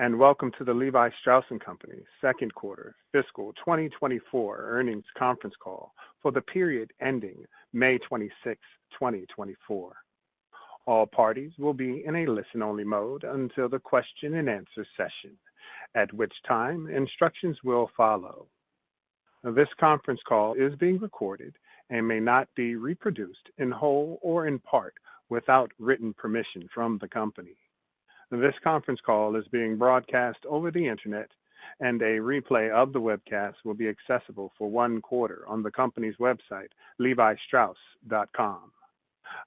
and welcome to the Levi Strauss & Company second quarter fiscal 2024 earnings conference call for the period ending May 26, 2024. All parties will be in a listen-only mode until the question-and-answer session, at which time instructions will follow. This conference call is being recorded and may not be reproduced in whole or in part without written permission from the company. This conference call is being broadcast over the internet, and a replay of the webcast will be accessible for 1 quarter on the company's website, levistrauss.com.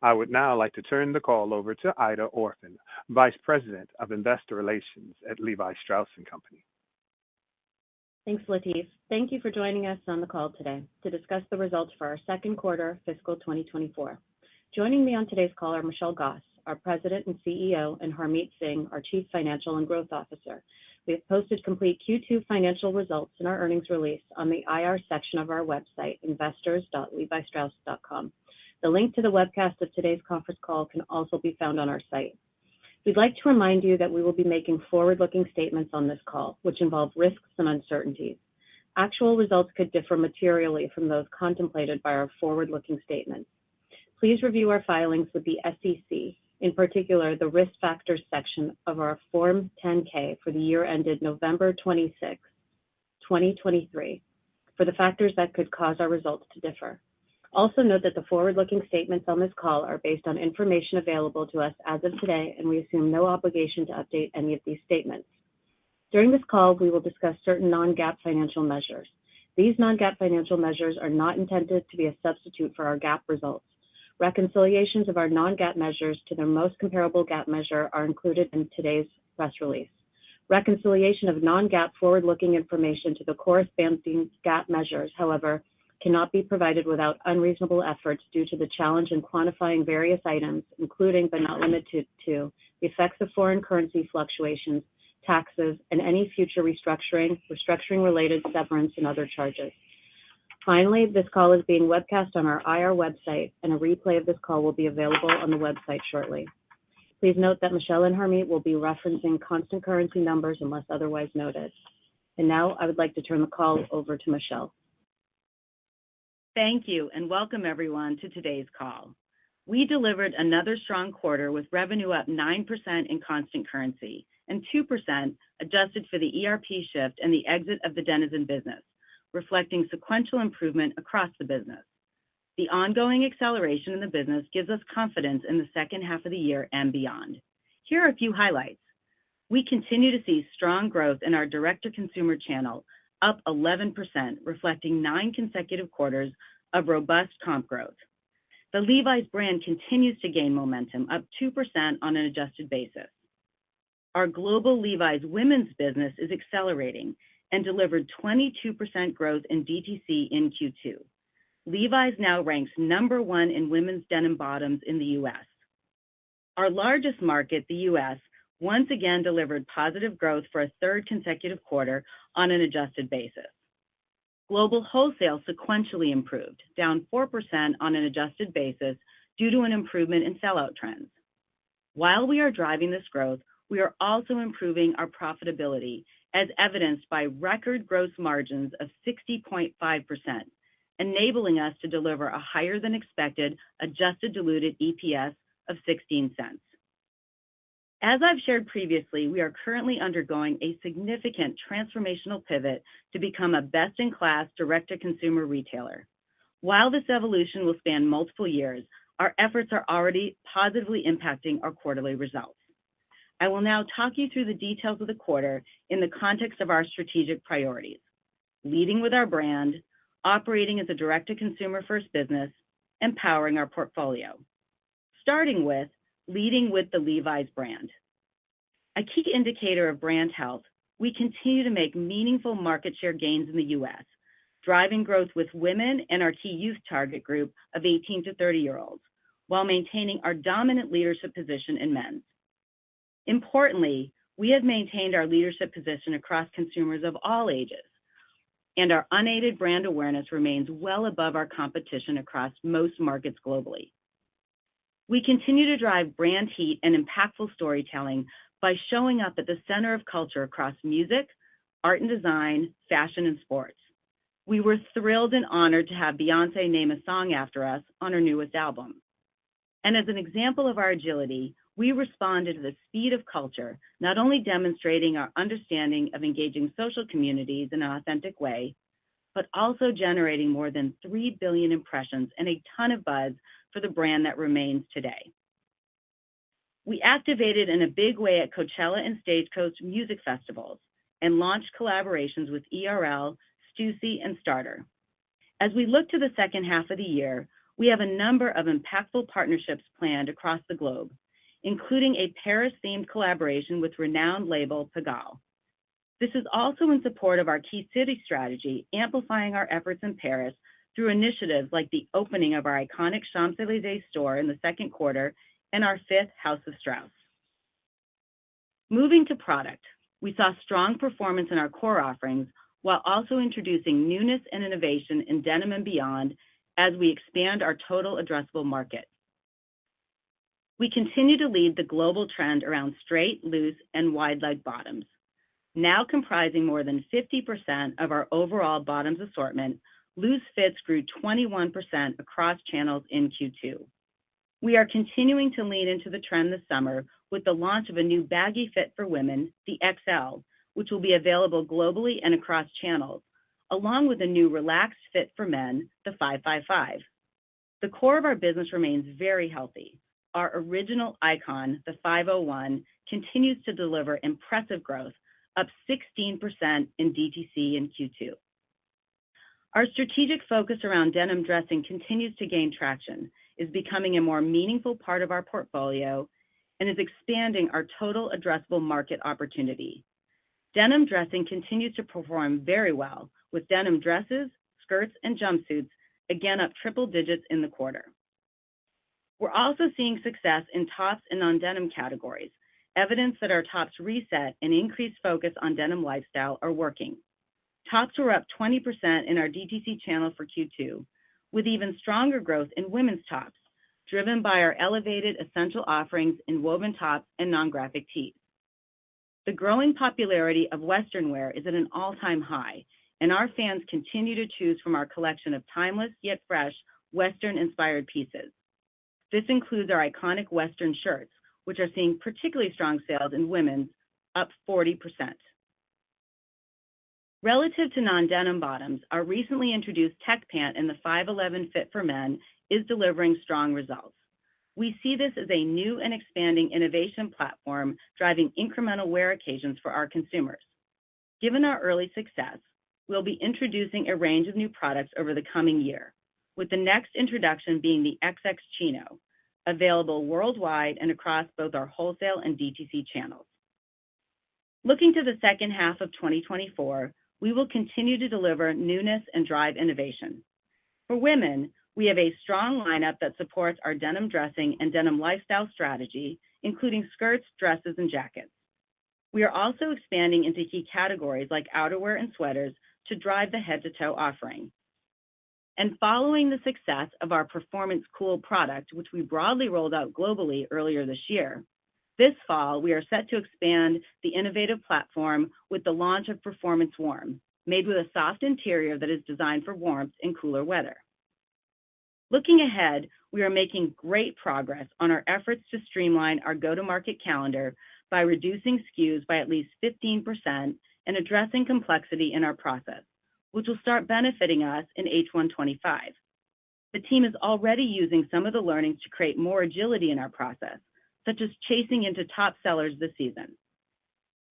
I would now like to turn the call over to Ida Orphan, Vice President of Investor Relations at Levi Strauss & Company. Thanks, Latif. Thank you for joining us on the call today to discuss the results for our second quarter fiscal 2024. Joining me on today's call are Michelle Gass, our President and CEO, and Harmit Singh, our Chief Financial and Growth Officer. We have posted complete Q2 financial results in our earnings release on the IR section of our website, investors.levistrauss.com. The link to the webcast of today's conference call can also be found on our site. We'd like to remind you that we will be making forward-looking statements on this call, which involve risks and uncertainties. Actual results could differ materially from those contemplated by our forward-looking statements. Please review our filings with the SEC, in particular the Risk Factors section of our Form 10-K for the year ended November 26, 2023, for the factors that could cause our results to differ. Also note that the forward-looking statements on this call are based on information available to us as of today, and we assume no obligation to update any of these statements. During this call, we will discuss certain non-GAAP financial measures. These non-GAAP financial measures are not intended to be a substitute for our GAAP results. Reconciliations of our non-GAAP measures to their most comparable GAAP measure are included in today's press release. Reconciliation of non-GAAP forward-looking information to the corresponding GAAP measures, however, cannot be provided without unreasonable efforts due to the challenge in quantifying various items, including but not limited to the effects of foreign currency fluctuations, taxes, and any future restructuring-related severance and other charges. Finally, this call is being webcast on our IR website, and a replay of this call will be available on the website shortly. Please note that Michelle and Harmit will be referencing constant currency numbers unless otherwise noted. And now I would like to turn the call over to Michelle. Thank you, and welcome everyone to today's call. We delivered another strong quarter with revenue up 9% in constant currency and 2% adjusted for the ERP shift and the exit of the Denizen business, reflecting sequential improvement across the business. The ongoing acceleration in the business gives us confidence in the second half of the year and beyond. Here are a few highlights. We continue to see strong growth in our direct-to-consumer channel, up 11%, reflecting 9 consecutive quarters of robust comp growth. The Levi's brand continues to gain momentum, up 2% on an adjusted basis. Our global Levi's women's business is accelerating and delivered 22% growth in DTC in Q2. Levi's now ranks number 1 in women's denim bottoms in the U.S. Our largest market, the U.S., once again delivered positive growth for a third consecutive quarter on an adjusted basis. Global wholesale sequentially improved, down 4% on an adjusted basis due to an improvement in sellout trends. While we are driving this growth, we are also improving our profitability, as evidenced by record gross margins of 60.5%, enabling us to deliver a higher-than-expected adjusted diluted EPS of 16 cents. As I've shared previously, we are currently undergoing a significant transformational pivot to become a best-in-class direct-to-consumer retailer. While this evolution will span multiple years, our efforts are already positively impacting our quarterly results. I will now talk you through the details of the quarter in the context of our strategic priorities: leading with our brand, operating as a direct-to-consumer first business, and powering our portfolio. Starting with leading with the Levi's brand. A key indicator of brand health, we continue to make meaningful market share gains in the U.S., driving growth with women and our key youth target group of 18 to 30-year-olds, while maintaining our dominant leadership position in men's. Importantly, we have maintained our leadership position across consumers of all ages, and our unaided brand awareness remains well above our competition across most markets globally. We continue to drive brand heat and impactful storytelling by showing up at the center of culture across music, art and design, fashion, and sports. We were thrilled and honored to have Beyoncé name a song after us on her newest album. And as an example of our agility, we responded to the speed of culture, not only demonstrating our understanding of engaging social communities in an authentic way, but also generating more than 3 billion impressions and a ton of buzz for the brand that remains today. We activated in a big way at Coachella and Stagecoach music festivals and launched collaborations with ERL, Stussy, and Starter. As we look to the second half of the year, we have a number of impactful partnerships planned across the globe, including a Paris-themed collaboration with renowned label Pigalle. This is also in support of our key city strategy, amplifying our efforts in Paris through initiatives like the opening of our iconic Champs-Élysées store in the second quarter and our 5th House of Strauss. Moving to product, we saw strong performance in our core offerings while also introducing newness and innovation in denim and beyond as we expand our total addressable market. We continue to lead the global trend around straight, loose, and wide leg bottoms. Now comprising more than 50% of our overall bottoms assortment, loose fits grew 21% across channels in Q2. We are continuing to lean into the trend this summer with the launch of a new baggy fit for women, the XL, which will be available globally and across channels, along with a new relaxed fit for men, the 555. The core of our business remains very healthy. Our original icon, the 501, continues to deliver impressive growth, up 16% in DTC in Q2. Our strategic focus around denim dressing continues to gain traction, is becoming a more meaningful part of our portfolio, and is expanding our total addressable market opportunity. Denim dressing continues to perform very well, with denim dresses, skirts, and jumpsuits again up triple digits in the quarter. We're also seeing success in tops and non-denim categories, evidence that our tops reset and increased focus on denim lifestyle are working. Tops were up 20% in our DTC channel for Q2, with even stronger growth in women's tops, driven by our elevated essential offerings in woven tops and non-graphic tees. The growing popularity of Western wear is at an all-time high, and our fans continue to choose from our collection of timeless yet fresh Western-inspired pieces. This includes our iconic Western shirts, which are seeing particularly strong sales in women's, up 40%. Relative to non-denim bottoms, our recently introduced tech pant in the 511 fit for men is delivering strong results. We see this as a new and expanding innovation platform driving incremental wear occasions for our consumers. Given our early success, we'll be introducing a range of new products over the coming year, with the next introduction being the XX Chino, available worldwide and across both our wholesale and DTC channels. Looking to the second half of 2024, we will continue to deliver newness and drive innovation. For women, we have a strong lineup that supports our denim dressing and denim lifestyle strategy, including skirts, dresses, and jackets. We are also expanding into key categories like outerwear and sweaters to drive the head-to-toe offering. And following the success of our Performance Cool product, which we broadly rolled out globally earlier this year, this fall we are set to expand the innovative platform with the launch of Performance Warm, made with a soft interior that is designed for warmth in cooler weather. Looking ahead, we are making great progress on our efforts to streamline our go-to-market calendar by reducing SKUs by at least 15% and addressing complexity in our process, which will start benefiting us in H1 25. The team is already using some of the learnings to create more agility in our process, such as chasing into top sellers this season.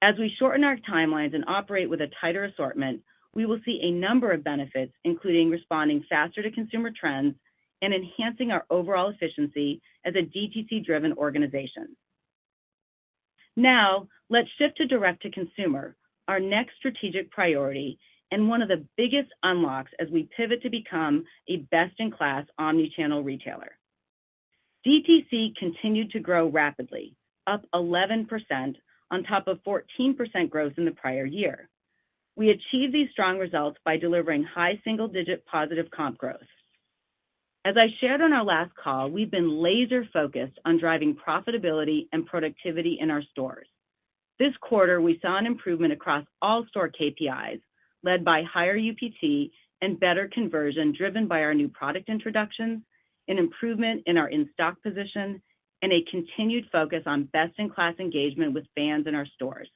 As we shorten our timelines and operate with a tighter assortment, we will see a number of benefits, including responding faster to consumer trends and enhancing our overall efficiency as a DTC-driven organization. Now, let's shift to direct-to-consumer, our next strategic priority, and one of the biggest unlocks as we pivot to become a best-in-class omnichannel retailer. DTC continued to grow rapidly, up 11% on top of 14% growth in the prior year. We achieved these strong results by delivering high single-digit positive comp growth. As I shared on our last call, we've been laser-focused on driving profitability and productivity in our stores. This quarter, we saw an improvement across all store KPIs, led by higher UPT and better conversion driven by our new product introductions, an improvement in our in-stock position, and a continued focus on best-in-class engagement with fans in our stores.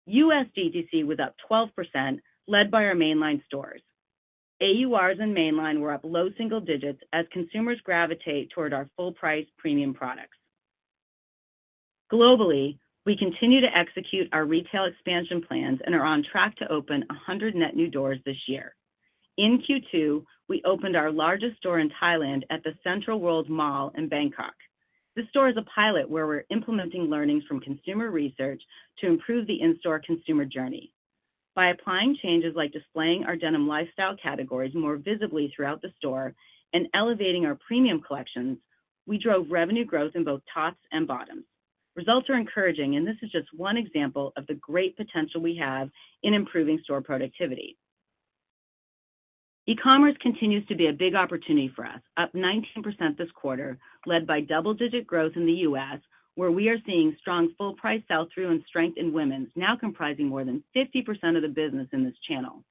U.S. DTC was up 12%, led by our mainline stores. AURs in mainline were up low single digits as consumers gravitate toward our full-price premium products. Globally, we continue to execute our retail expansion plans and are on track to open 100 net new doors this year. In Q2, we opened our largest store in Thailand at the Central World Mall in Bangkok. This store is a pilot where we're implementing learnings from consumer research to improve the in-store consumer journey. By applying changes like displaying our denim lifestyle categories more visibly throughout the store and elevating our premium collections, we drove revenue growth in both tops and bottoms. Results are encouraging, and this is just one example of the great potential we have in improving store productivity. E-commerce continues to be a big opportunity for us, up 19% this quarter, led by double-digit growth in the U.S., where we are seeing strong full-price sell-through and strength in women's, now comprising more than 50% of the business in this channel.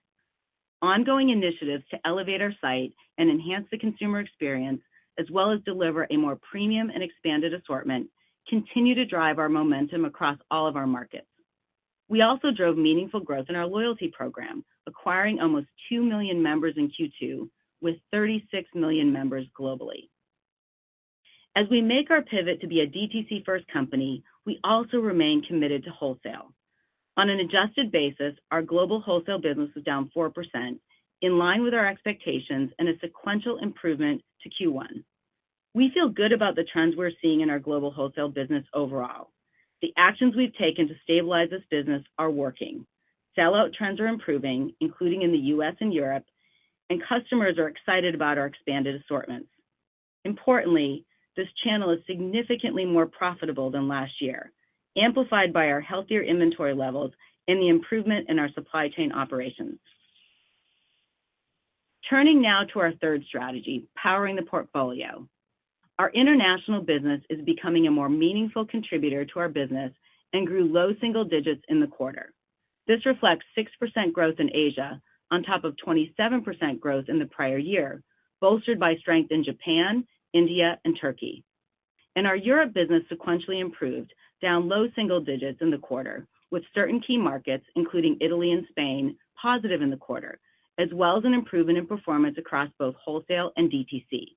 Ongoing initiatives to elevate our site and enhance the consumer experience, as well as deliver a more premium and expanded assortment, continue to drive our momentum across all of our markets. We also drove meaningful growth in our loyalty program, acquiring almost 2 million members in Q2, with 36 million members globally. As we make our pivot to be a DTC-first company, we also remain committed to wholesale. On an adjusted basis, our global wholesale business was down 4%, in line with our expectations and a sequential improvement to Q1. We feel good about the trends we're seeing in our global wholesale business overall. The actions we've taken to stabilize this business are working. Sell-out trends are improving, including in the U.S. and Europe, and customers are excited about our expanded assortments. Importantly, this channel is significantly more profitable than last year, amplified by our healthier inventory levels and the improvement in our supply chain operations. Turning now to our third strategy, powering the portfolio. Our international business is becoming a more meaningful contributor to our business and grew low single digits in the quarter. This reflects 6% growth in Asia, on top of 27% growth in the prior year, bolstered by strength in Japan, India, and Turkey. And our Europe business sequentially improved, down low single digits in the quarter, with certain key markets, including Italy and Spain, positive in the quarter, as well as an improvement in performance across both wholesale and DTC.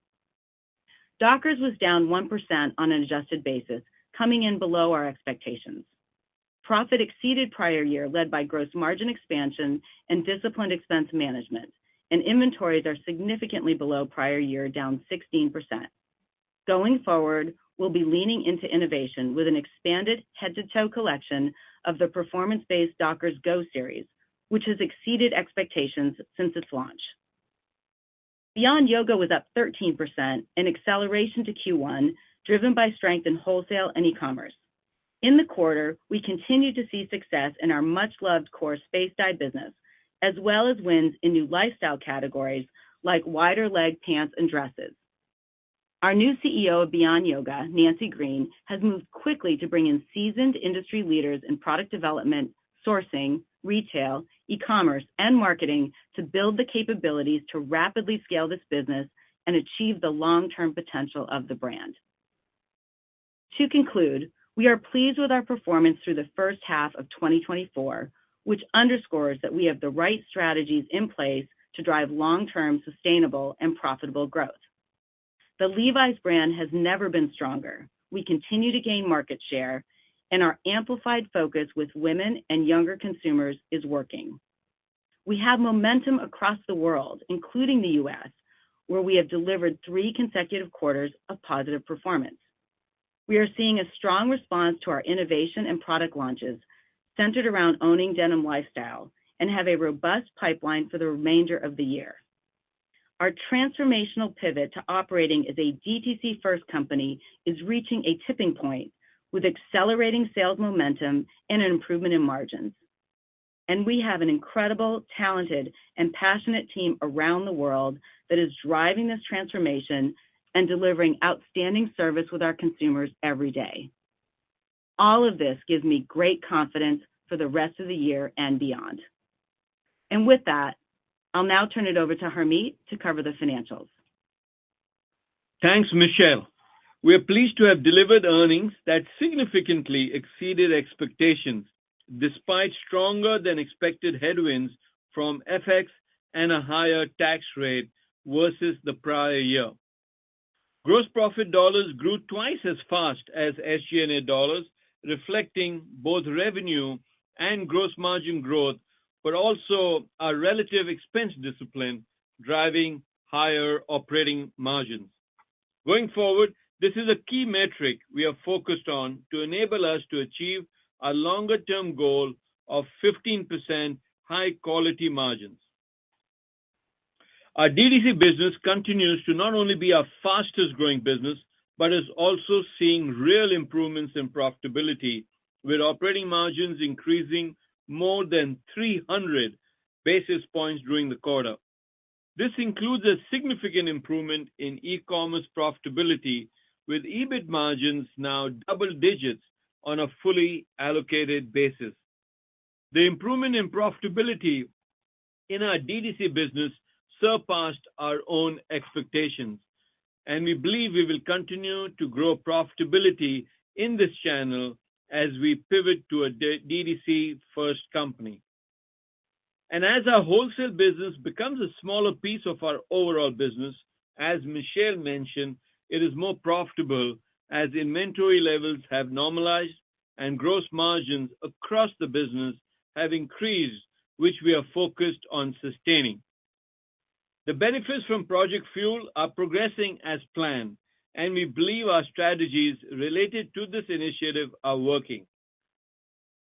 Dockers was down 1% on an adjusted basis, coming in below our expectations. Profit exceeded prior year, led by gross margin expansion and disciplined expense management, and inventories are significantly below prior year, down 16%. Going forward, we'll be leaning into innovation with an expanded head-to-toe collection of the performance-based Dockers Go series, which has exceeded expectations since its launch. Beyond Yoga was up 13%, an acceleration to Q1, driven by strength in wholesale and e-commerce. In the quarter, we continued to see success in our much-loved core Space Dye business, as well as wins in new lifestyle categories like wider leg pants and dresses. Our new CEO of Beyond Yoga, Nancy Green, has moved quickly to bring in seasoned industry leaders in product development, sourcing, retail, e-commerce, and marketing to build the capabilities to rapidly scale this business and achieve the long-term potential of the brand. To conclude, we are pleased with our performance through the first half of 2024, which underscores that we have the right strategies in place to drive long-term, sustainable, and profitable growth. The Levi's brand has never been stronger. We continue to gain market share, and our amplified focus with women and younger consumers is working. We have momentum across the world, including the U.S., where we have delivered 3 consecutive quarters of positive performance. We are seeing a strong response to our innovation and product launches centered around owning denim lifestyle and have a robust pipeline for the remainder of the year. Our transformational pivot to operating as a DTC-first company is reaching a tipping point with accelerating sales momentum and an improvement in margins. And we have an incredible, talented, and passionate team around the world that is driving this transformation and delivering outstanding service with our consumers every day. All of this gives me great confidence for the rest of the year and beyond. And with that, I'll now turn it over to Harmit to cover the financials. Thanks, Michelle. We are pleased to have delivered earnings that significantly exceeded expectations, despite stronger than expected headwinds from FX and a higher tax rate versus the prior year. Gross profit dollars grew twice as fast as SG&A dollars, reflecting both revenue and gross margin growth, but also our relative expense discipline driving higher operating margins. Going forward, this is a key metric we are focused on to enable us to achieve our longer-term goal of 15% high-quality margins. Our DTC business continues to not only be our fastest-growing business, but is also seeing real improvements in profitability, with operating margins increasing more than 300 basis points during the quarter. This includes a significant improvement in e-commerce profitability, with EBIT margins now double digits on a fully allocated basis. The improvement in profitability in our DTC business surpassed our own expectations, and we believe we will continue to grow profitability in this channel as we pivot to a DTC-first company. And as our wholesale business becomes a smaller piece of our overall business, as Michelle mentioned, it is more profitable as inventory levels have normalized and gross margins across the business have increased, which we are focused on sustaining. The benefits from Project Fuel are progressing as planned, and we believe our strategies related to this initiative are working.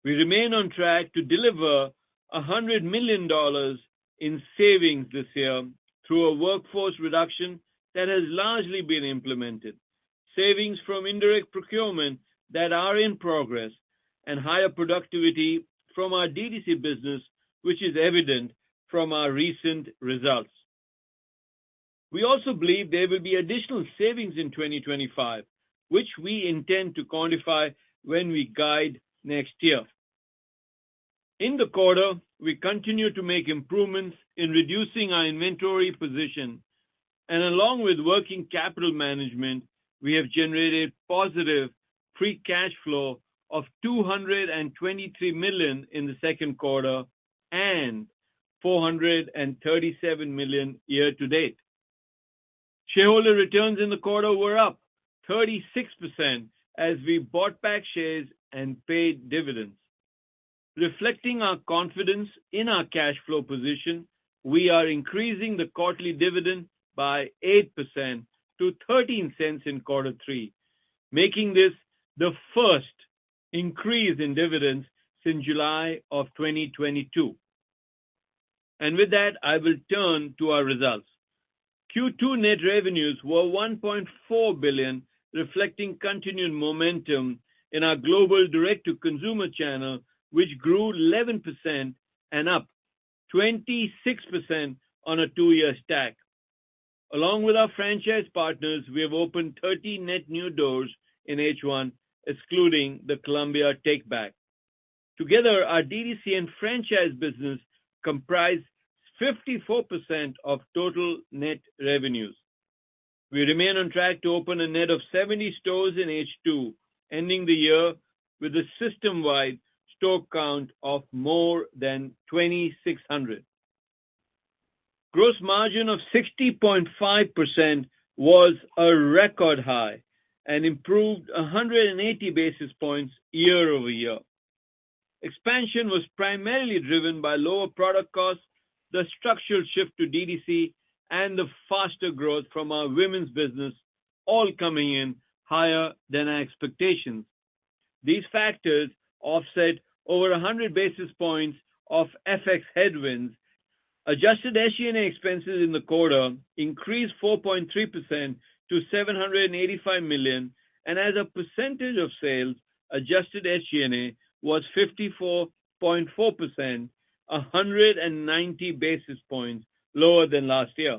We remain on track to deliver $100 million in savings this year through a workforce reduction that has largely been implemented, savings from indirect procurement that are in progress, and higher productivity from our DTC business, which is evident from our recent results. We also believe there will be additional savings in 2025, which we intend to quantify when we guide next year. In the quarter, we continue to make improvements in reducing our inventory position, and along with working capital management, we have generated positive free cash flow of $223 million in the second quarter and $437 million year to date. Shareholder returns in the quarter were up 36% as we bought back shares and paid dividends. Reflecting our confidence in our cash flow position, we are increasing the quarterly dividend by 8% to 13 cents in quarter three, making this the first increase in dividends since July of 2022. And with that, I will turn to our results. Q2 net revenues were $1.4 billion, reflecting continued momentum in our global direct-to-consumer channel, which grew 11% and up 26% on a two-year stack. Along with our franchise partners, we have opened 30 net new doors in H1, excluding the Columbia takeback. Together, our DTC and franchise business comprise 54% of total net revenues. We remain on track to open a net of 70 stores in H2, ending the year with a system-wide store count of more than 2,600. Gross margin of 60.5% was a record high and improved 180 basis points year over year. Expansion was primarily driven by lower product costs, the structural shift to DTC, and the faster growth from our women's business, all coming in higher than our expectations. These factors offset over 100 basis points of FX headwinds. Adjusted SG&A expenses in the quarter increased 4.3% to $785 million, and as a percentage of sales, adjusted SG&A was 54.4%, 190 basis points lower than last year.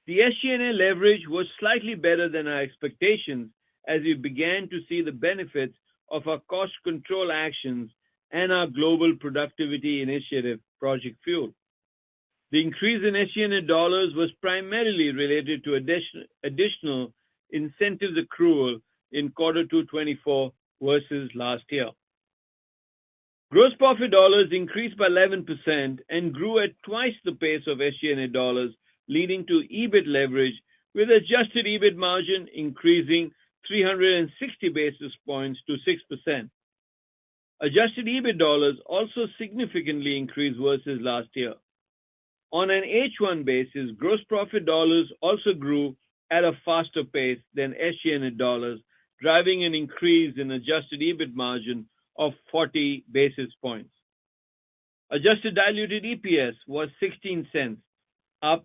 The SG&A leverage was slightly better than our expectations as we began to see the benefits of our cost control actions and our global productivity initiative, Project Fuel. The increase in SG&A dollars was primarily related to additional incentives accrual in quarter 2 24 versus last year. Gross profit dollars increased by 11% and grew at twice the pace of SG&A dollars, leading to EBIT leverage, with adjusted EBIT margin increasing 360 basis points to 6%. Adjusted EBIT dollars also significantly increased versus last year. On an H1 basis, gross profit dollars also grew at a faster pace than SG&A dollars, driving an increase in adjusted EBIT margin of 40 basis points. Adjusted diluted EPS was 16 cents, up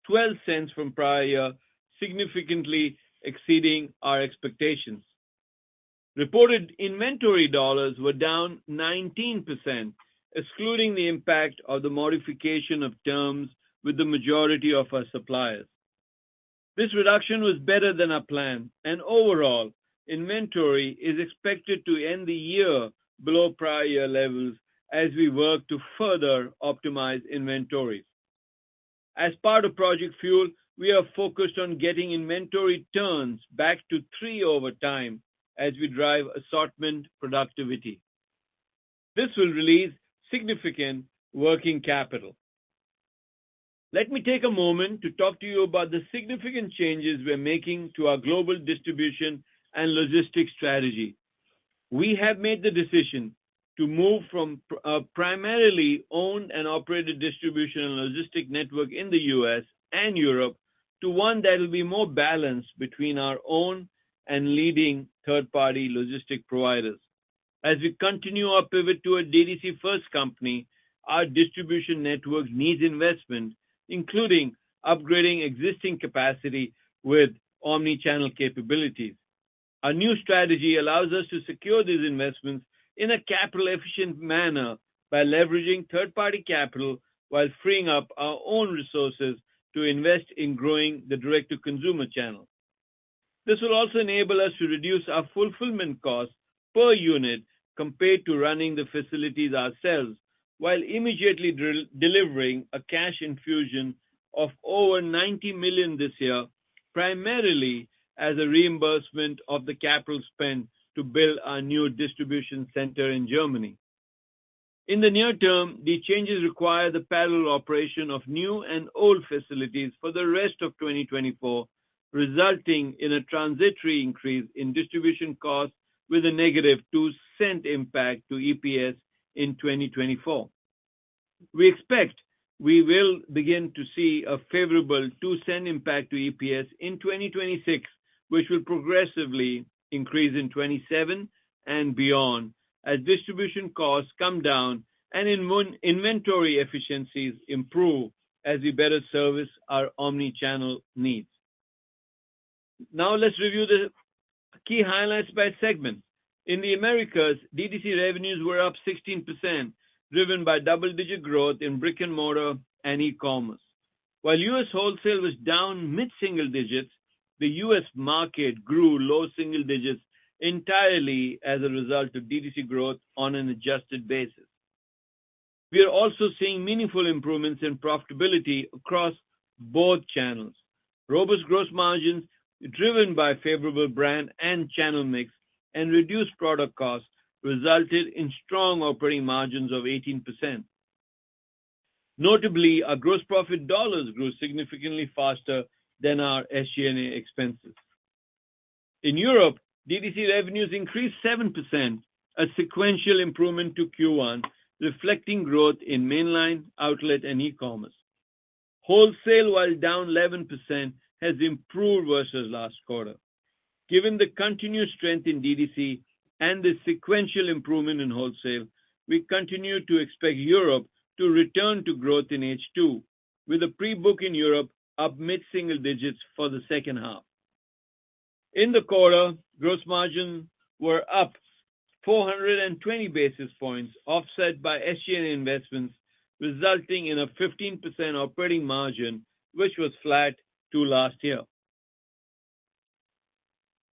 12 cents from prior year, significantly exceeding our expectations. Reported inventory dollars were down 19%, excluding the impact of the modification of terms with the majority of our suppliers. This reduction was better than our plan, and overall, inventory is expected to end the year below prior year levels as we work to further optimize inventories. As part of Project Fuel, we are focused on getting inventory turns back to 3 over time as we drive assortment productivity. This will release significant working capital. Let me take a moment to talk to you about the significant changes we're making to our global distribution and logistics strategy. We have made the decision to move from a primarily owned and operated distribution and logistic network in the US and Europe to one that will be more balanced between our own and leading third-party logistic providers. As we continue our pivot to a DTC-first company, our distribution network needs investment, including upgrading existing capacity with omni-channel capabilities. Our new strategy allows us to secure these investments in a capital-efficient manner by leveraging third-party capital while freeing up our own resources to invest in growing the direct-to-consumer channel. This will also enable us to reduce our fulfillment costs per unit compared to running the facilities ourselves, while immediately delivering a cash infusion of over $90 million this year, primarily as a reimbursement of the capital spent to build our new distribution center in Germany. In the near term, the changes require the parallel operation of new and old facilities for the rest of 2024, resulting in a transitory increase in distribution costs with a negative 2-cent impact to EPS in 2024. We expect we will begin to see a favorable 2-cent impact to EPS in 2026, which will progressively increase in 27 and beyond as distribution costs come down and inventory efficiencies improve as we better service our omni-channel needs. Now let's review the key highlights by segment. In the Americas, DTC revenues were up 16%, driven by double-digit growth in brick-and-mortar and e-commerce. While U.S. wholesale was down mid-single digits, the U.S. market grew low single digits entirely as a result of DTC growth on an adjusted basis. We are also seeing meaningful improvements in profitability across both channels. Robust gross margins, driven by favorable brand and channel mix, and reduced product costs, resulted in strong operating margins of 18%. Notably, our gross profit dollars grew significantly faster than our SG&A expenses. In Europe, DTC revenues increased 7%, a sequential improvement to Q1, reflecting growth in mainline, outlet, and e-commerce. Wholesale, while down 11%, has improved versus last quarter. Given the continued strength in DTC and the sequential improvement in wholesale, we continue to expect Europe to return to growth in H2, with a pre-book in Europe up mid-single digits for the second half. In the quarter, gross margins were up 420 basis points, offset by SG&A investments, resulting in a 15% operating margin, which was flat to last year.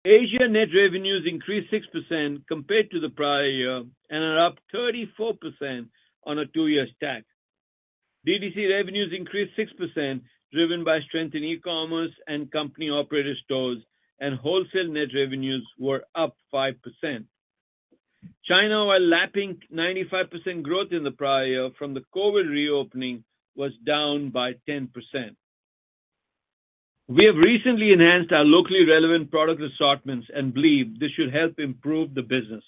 Asia net revenues increased 6% compared to the prior year and are up 34% on a two-year stack. DTC revenues increased 6%, driven by strength in e-commerce and company-operated stores, and wholesale net revenues were up 5%. China, while lapping 95% growth in the prior year from the COVID reopening, was down by 10%. We have recently enhanced our locally relevant product assortments and believe this should help improve the business.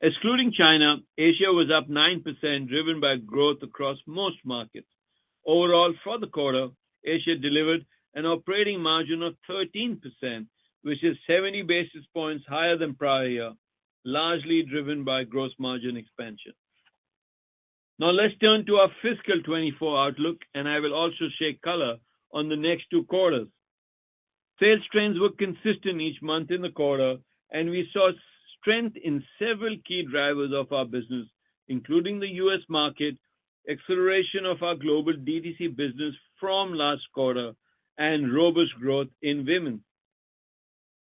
Excluding China, Asia was up 9%, driven by growth across most markets. Overall, for the quarter, Asia delivered an operating margin of 13%, which is 70 basis points higher than prior year, largely driven by gross margin expansion. Now let's turn to our fiscal 24 outlook, and I will also share color on the next two quarters. Sales trends were consistent each month in the quarter, and we saw strength in several key drivers of our business, including the U.S. market, acceleration of our global DTC business from last quarter, and robust growth in women.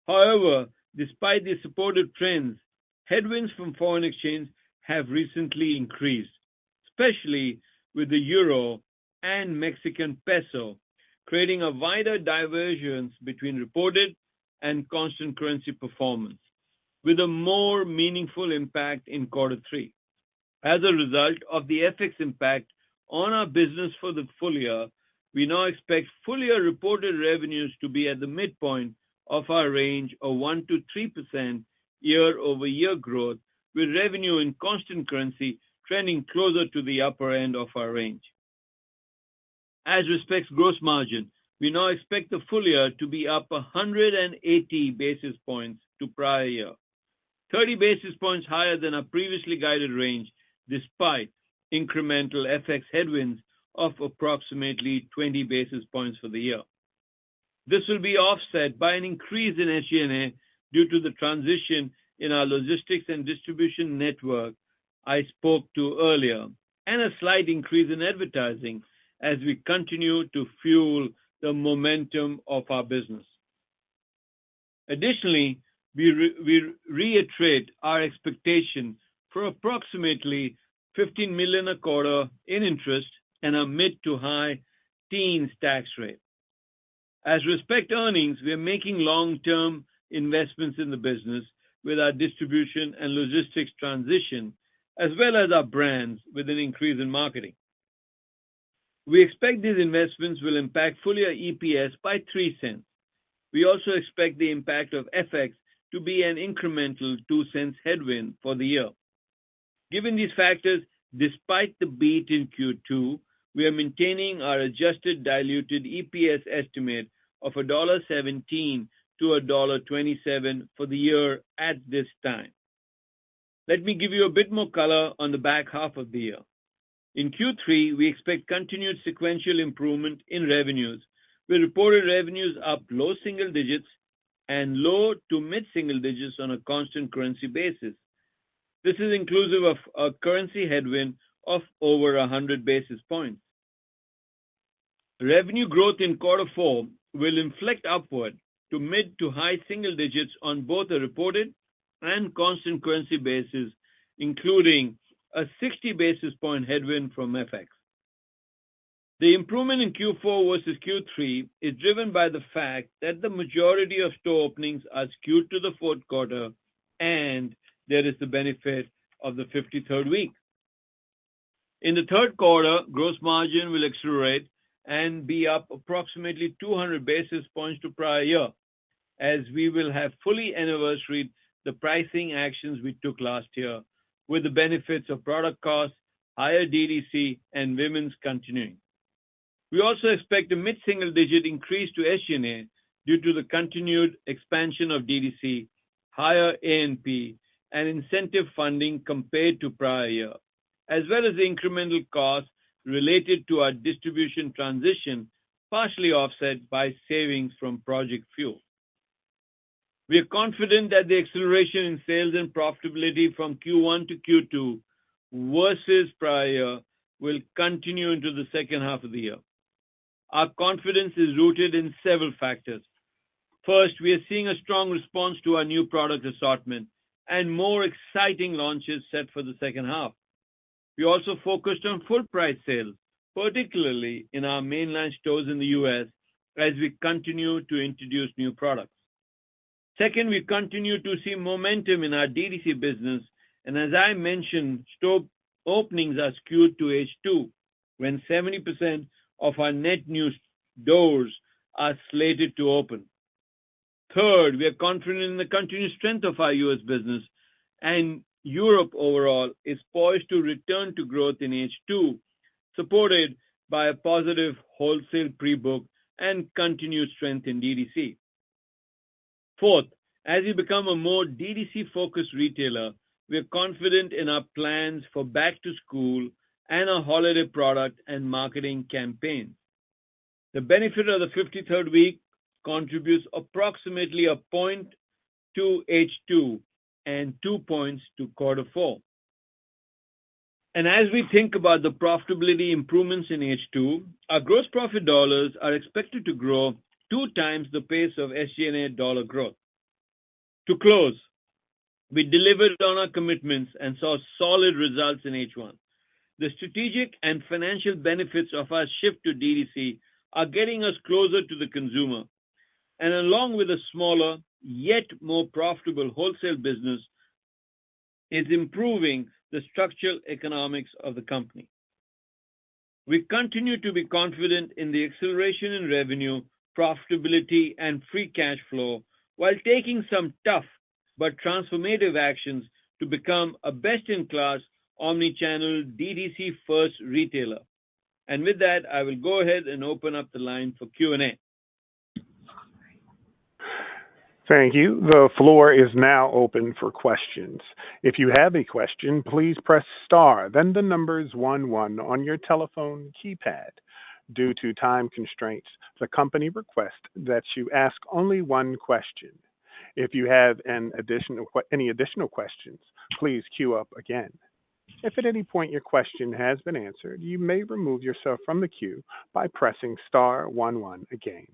However, despite the supportive trends, headwinds from foreign exchange have recently increased, especially with the euro and Mexican peso, creating a wider divergence between reported and constant currency performance, with a more meaningful impact in quarter three. As a result of the FX impact on our business for the full year, we now expect full year reported revenues to be at the midpoint of our range of 1 to 3% year-over-year growth, with revenue in constant currency trending closer to the upper end of our range. As respects gross margin, we now expect the full year to be up 180 basis points to prior year, 30 basis points higher than our previously guided range, despite incremental FX headwinds of approximately 20 basis points for the year. This will be offset by an increase in SG&A due to the transition in our logistics and distribution network I spoke to earlier, and a slight increase in advertising as we continue to fuel the momentum of our business. Additionally, we reiterate our expectation for approximately $15 million a quarter in interest and a mid to high teens tax rate. As respect earnings, we are making long-term investments in the business with our distribution and logistics transition, as well as our brands with an increase in marketing. We expect these investments will impact full-year EPS by 3 cents. We also expect the impact of FX to be an incremental 2 cents headwind for the year. Given these factors, despite the beat in Q2, we are maintaining our adjusted diluted EPS estimate of $1.17 to $1.27 for the year at this time. Let me give you a bit more color on the back half of the year. In Q3, we expect continued sequential improvement in revenues, with reported revenues up low single digits and low to mid single digits on a constant currency basis. This is inclusive of a currency headwind of over 100 basis points. Revenue growth in quarter four will inflect upward to mid to high single digits on both a reported and constant currency basis, including a 60 basis point headwind from FX. The improvement in Q4 versus Q3 is driven by the fact that the majority of store openings are skewed to the fourth quarter, and there is the benefit of the 53rd week. In the third quarter, gross margin will accelerate and be up approximately 200 basis points to prior year, as we will have fully anniversaried the pricing actions we took last year, with the benefits of product costs, higher DTC, and women's continuing. We also expect a mid-single-digit increase to SG&A due to the continued expansion of DTC, higher A&P, and incentive funding compared to prior year, as well as the incremental costs related to our distribution transition, partially offset by savings from Project Fuel. We are confident that the acceleration in sales and profitability from Q1 to Q2 versus prior year will continue into the second half of the year. Our confidence is rooted in several factors. First, we are seeing a strong response to our new product assortment and more exciting launches set for the second half. We also focused on full price sales, particularly in our mainline stores in the U.S., as we continue to introduce new products. Second, we continue to see momentum in our DTC business, and as I mentioned, store openings are skewed to H2, when 70% of our net new doors are slated to open. Third, we are confident in the continued strength of our U.S. business, and Europe overall is poised to return to growth in H2, supported by a positive wholesale pre-book and continued strength in DTC. Fourth, as we become a more DTC-focused retailer, we are confident in our plans for back to school and our holiday product and marketing campaigns. The benefit of the 53rd week contributes approximately a point to H2 and 2 points to quarter four. And as we think about the profitability improvements in H2, our gross profit dollars are expected to grow 2 times the pace of SG&A dollar growth. To close, we delivered on our commitments and saw solid results in H1. The strategic and financial benefits of our shift to DTC are getting us closer to the consumer, and along with a smaller, yet more profitable wholesale business, is improving the structural economics of the company. We continue to be confident in the acceleration in revenue, profitability, and free cash flow, while taking some tough but transformative actions to become a best-in-class omni-channel DTC-first retailer. And with that, I will go ahead and open up the line for Q&A. Thank you. The floor is now open for questions. If you have a question, please press star, then the numbers 11 on your telephone keypad. Due to time constraints, the company requests that you ask only one question. If you have any additional questions, please queue up again. If at any point your question has been answered, you may remove yourself from the queue by pressing star 11 again.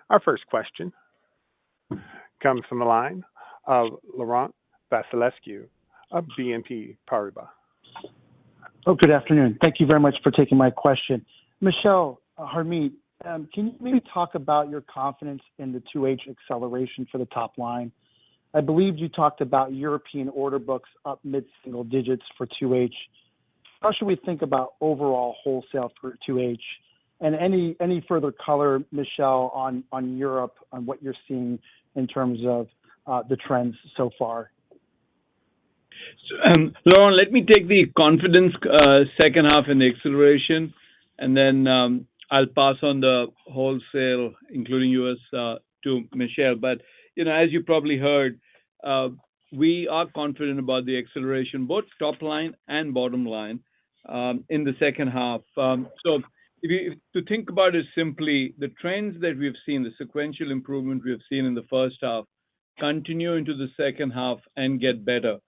Our first question comes from the line of Laurent Vasilescu of BNP Paribas. Oh, good afternoon. Thank you very much for taking my question. Michelle, Harmit, can you maybe talk about your confidence in the 2H acceleration for the top line? I believe you talked about European order books up mid-single digits for 2H. How should we think about overall wholesale for 2H? And any further color, Michelle, on Europe, on what you're seeing in terms of the trends so far? Laurent, let me take the confidence second half in the acceleration, and then I'll pass on the wholesale, including US, to Michelle. But, as you probably heard, we are confident about the acceleration, both top line and bottom line, in the second half. So to think about it simply, the trends that we've seen, the sequential improvement we have seen in the first half, continue into the second half and get better.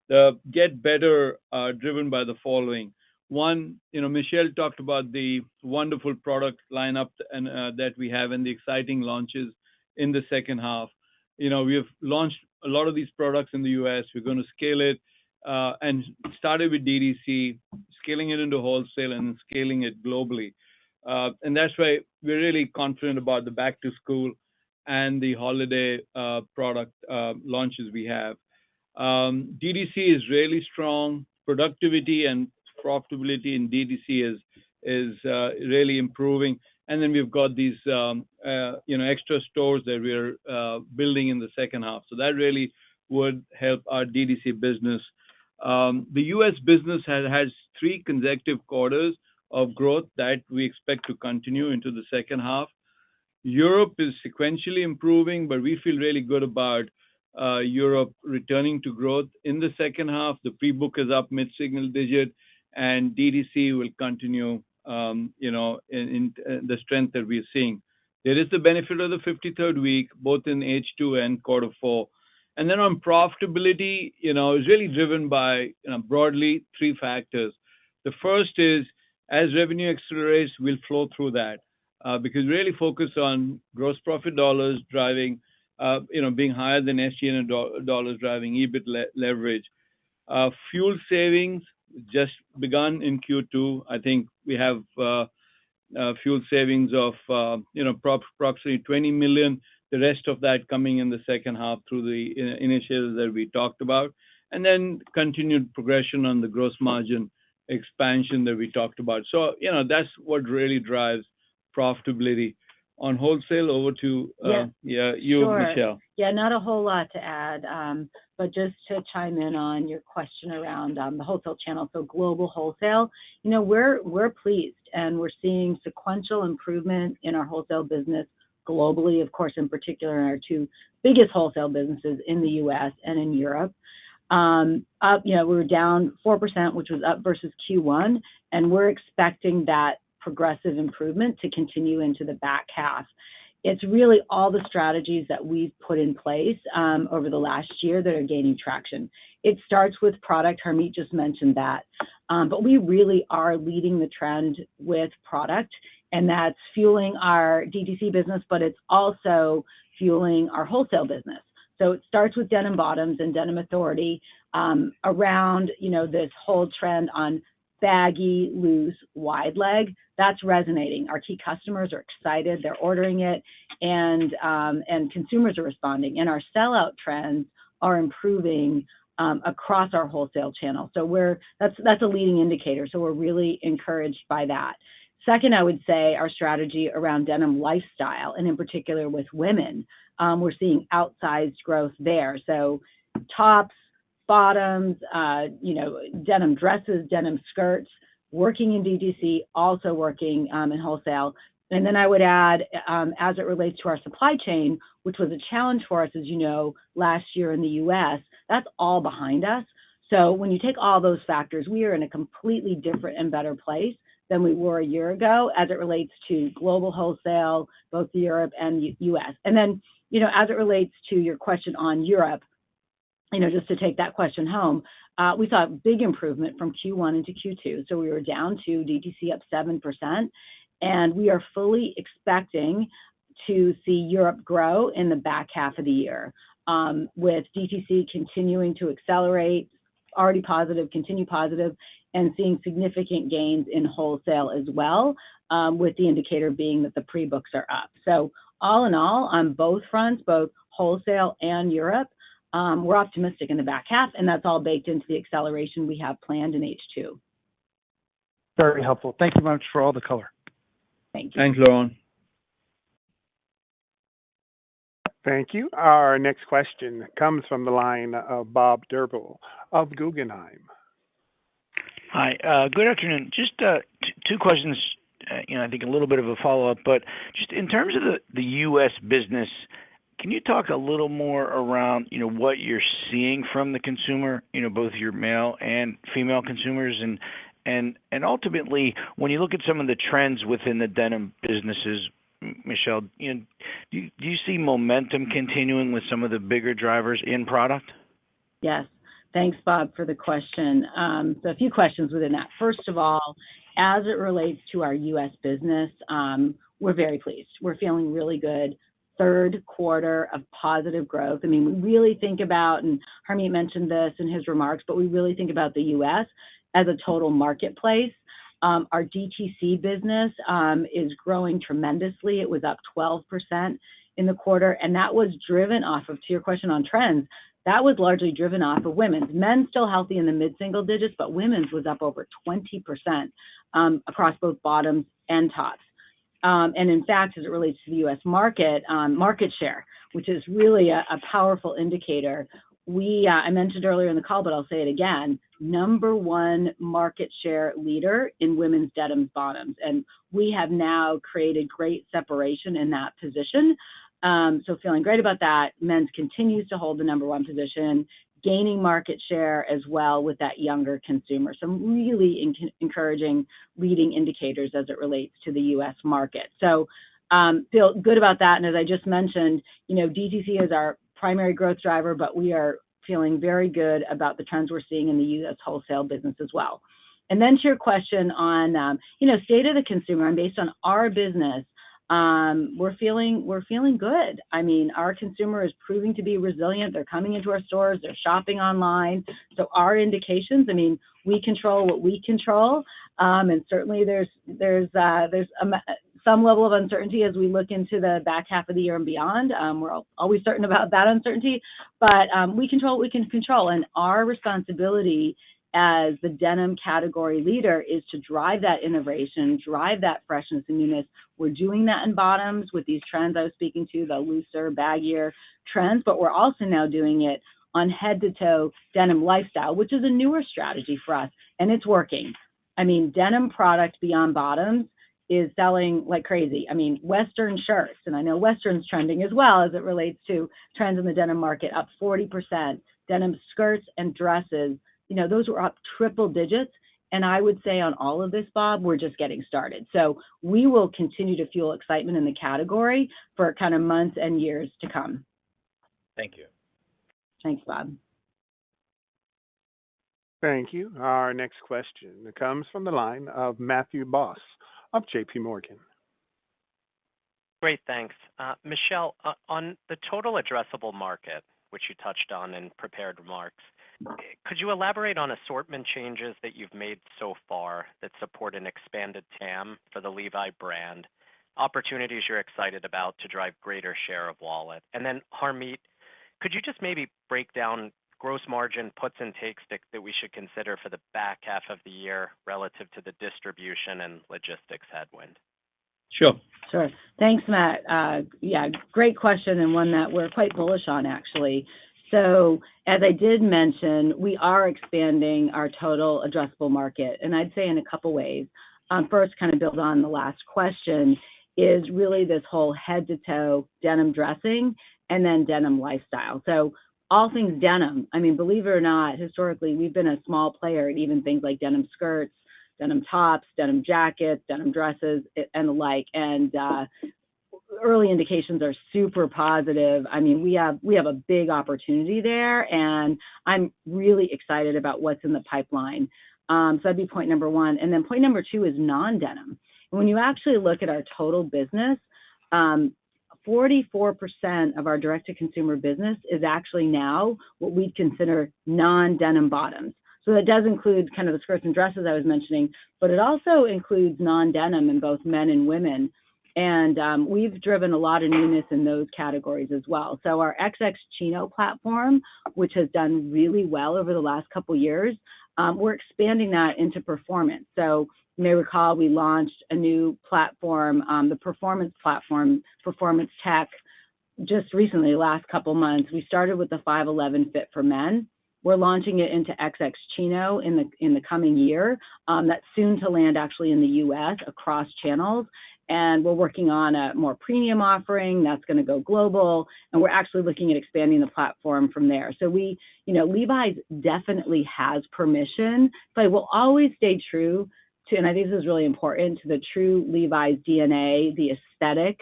The get better are driven by the following. One, Michelle talked about the wonderful product lineup and that we have and the exciting launches in the second half. We have launched a lot of these products in the US. We're going to scale it and started with DTC, scaling it into wholesale and scaling it globally. And that's why we're really confident about the back to school and the holiday product launches we have. DTC is really strong. Productivity and profitability in DTC is really improving. And then we've got these extra stores that we're building in the second half. So that really would help our DTC business. The US business has 3 consecutive quarters of growth that we expect to continue into the second half. Europe is sequentially improving, but we feel really good about Europe returning to growth in the second half. The pre-book is up mid-single digit, and DTC will continue, in the strength that we're seeing. There is the benefit of the 53rd week, both in H2 and quarter four. And then on profitability, it's really driven by broadly 3 factors. The first is As revenue accelerates, we'll flow through that because really focus on gross profit dollars driving, being higher than SG&A dollars driving EBIT leverage. Fuel savings just begun in Q2. I think we have fuel savings of approximately $20 million. The rest of that coming in the second half through the initiatives that we talked about, and then continued progression on the gross margin expansion that we talked about. So that's what really drives profitability. On wholesale, over to you, Sure. Michelle. Yeah, not a whole lot to add, but just to chime in on your question around the wholesale channel. So global wholesale, we're pleased, and we're seeing sequential improvement in our wholesale business globally, of course, in particular in our two biggest wholesale businesses in the U.S. and in Europe. We were down 4%, which was up versus Q1, and we're expecting that progressive improvement to continue into the back half. It's really all the strategies that we've put in place over the last year that are gaining traction. It starts with product. Harmit just mentioned that. But we really are leading the trend with product, and that's fueling our DTC business, but it's also fueling our wholesale business. So it starts with denim bottoms and Denim Authority around, this whole trend on baggy, loose, wide leg. That's resonating. Our key customers are excited. They're ordering it, and consumers are responding. And our sellout trends are improving across our wholesale channel. So that's a leading indicator. So we're really encouraged by that. Second, I would say our strategy around denim lifestyle, and in particular with women, we're seeing outsized growth there. So tops, bottoms, denim dresses, denim skirts, working in DTC, also working in wholesale. And then I would add, as it relates to our supply chain, which was a challenge for us, as you know, last year in the U.S., that's all behind us. So when you take all those factors, we are in a completely different and better place than we were a year ago as it relates to global wholesale, both Europe and U.S. And then, as it relates to your question on Europe, just to take that question home, we saw a big improvement from Q1 into Q2. So we were down to DTC up 7%, and we are fully expecting to see Europe grow in the back half of the year, with DTC continuing to accelerate, already positive, continue positive, and seeing significant gains in wholesale as well, with the indicator being that the pre-books are up. So all in all, on both fronts, both wholesale and Europe, we're optimistic in the back half, and that's all baked into the acceleration we have planned in H2. Very helpful. Thank you much for all the color. Thank you. Thanks, Laurent. Thank you. Our next question comes from the line of Bob Drbul of Guggenheim. Hi. Good afternoon. Just two questions, I think a little bit of a follow-up, but just in terms of the U.S. business, can you talk a little more around, what you're seeing from the consumer, both your male and female consumers, and ultimately, when you look at some of the trends within the denim businesses, Michelle, do you see momentum continuing with some of the bigger drivers in product? Yes. Thanks, Bob, for the question. So a few questions within that. First of all, as it relates to our U.S. business, we're very pleased. We're feeling really good. Third quarter of positive growth. I mean, we really think about, and Harmit mentioned this in his remarks, but we really think about the U.S. as a total marketplace. Our DTC business is growing tremendously. It was up 12% in the quarter, and that was driven off of, to your question on trends, that was largely driven off of women's. Men's still healthy in the mid-single digits, but women's was up over 20% across both bottoms and tops. And in fact, as it relates to the U.S. market share, which is really a powerful indicator, I mentioned earlier in the call, but I'll say it again, number one market share leader in women's denim bottoms. And we have now created great separation in that position. So feeling great about that. Men's continues to hold the number one position, gaining market share as well with that younger consumer. Some really encouraging leading indicators as it relates to the U.S. market. So feel good about that. And as I just mentioned, DTC is our primary growth driver, but we are feeling very good about the trends we're seeing in the U.S. wholesale business as well. And then to your question on, state of the consumer, and based on our business, we're feeling good. I mean, our consumer is proving to be resilient. They're coming into our stores. They're shopping online. So our indications, I mean, we control what we control. And certainly there's some level of uncertainty as we look into the back half of the year and beyond. We're always certain about that uncertainty, but we control what we can control. And our responsibility as the denim category leader is to drive that innovation, drive that freshness and newness. We're doing that in bottoms with these trends I was speaking to, the looser, baggier trends, but we're also now doing it on head-to-toe denim lifestyle, which is a newer strategy for us, and it's working. I mean, denim product beyond bottoms is selling like crazy. I mean, Western shirts, and I know Western's trending as well as it relates to trends in the denim market, up 40%. Denim skirts and dresses, those were up triple digits. And I would say on all of this, Bob, we're just getting started. So we will continue to fuel excitement in the category for kind of months and years to come. Thank you. Thanks, Bob. Thank you. Our next question comes from the line of Matthew Boss of JP Morgan. Great, thanks. Michelle, on the total addressable market, which you touched on in prepared remarks, could you elaborate on assortment changes that you've made so far that support an expanded TAM for the Levi brand, opportunities you're excited about to drive greater share of wallet? And then, Harmit, could you just maybe break down gross margin puts and takes that we should consider for the back half of the year relative to the distribution and logistics headwind? Sure. Sure. Thanks, Matt. Yeah, great question, and one that we're quite bullish on, actually. So as I did mention, we are expanding our total addressable market, and I'd say in a couple ways. First, kind of build on the last question, is really this whole head-to-toe denim dressing and then denim lifestyle. So all things denim. I mean, believe it or not, historically, we've been a small player in even things like denim skirts, denim tops, denim jackets, denim dresses, and the like. And early indications are super positive. I mean, we have a big opportunity there, and I'm really excited about what's in the pipeline. So that'd be point number one. And then point number two is non-denim. And when you actually look at our total business, 44% of our direct-to-consumer business is actually now what we'd consider non-denim bottoms. So that does include kind of the skirts and dresses I was mentioning, but it also includes non-denim in both men and women. And we've driven a lot of newness in those categories as well. So our XX Chino platform, which has done really well over the last couple years, we're expanding that into performance. So you may recall we launched a new platform, the performance platform, Performance Tech, just recently, last couple months. We started with the 511 fit for men. We're launching it into XX Chino in the coming year. That's soon to land actually in the U.S. across channels. And we're working on a more premium offering that's going to go global. And we're actually looking at expanding the platform from there. So Levi's definitely has permission, but we'll always stay true to, and I think this is really important, to the true Levi's DNA, the aesthetic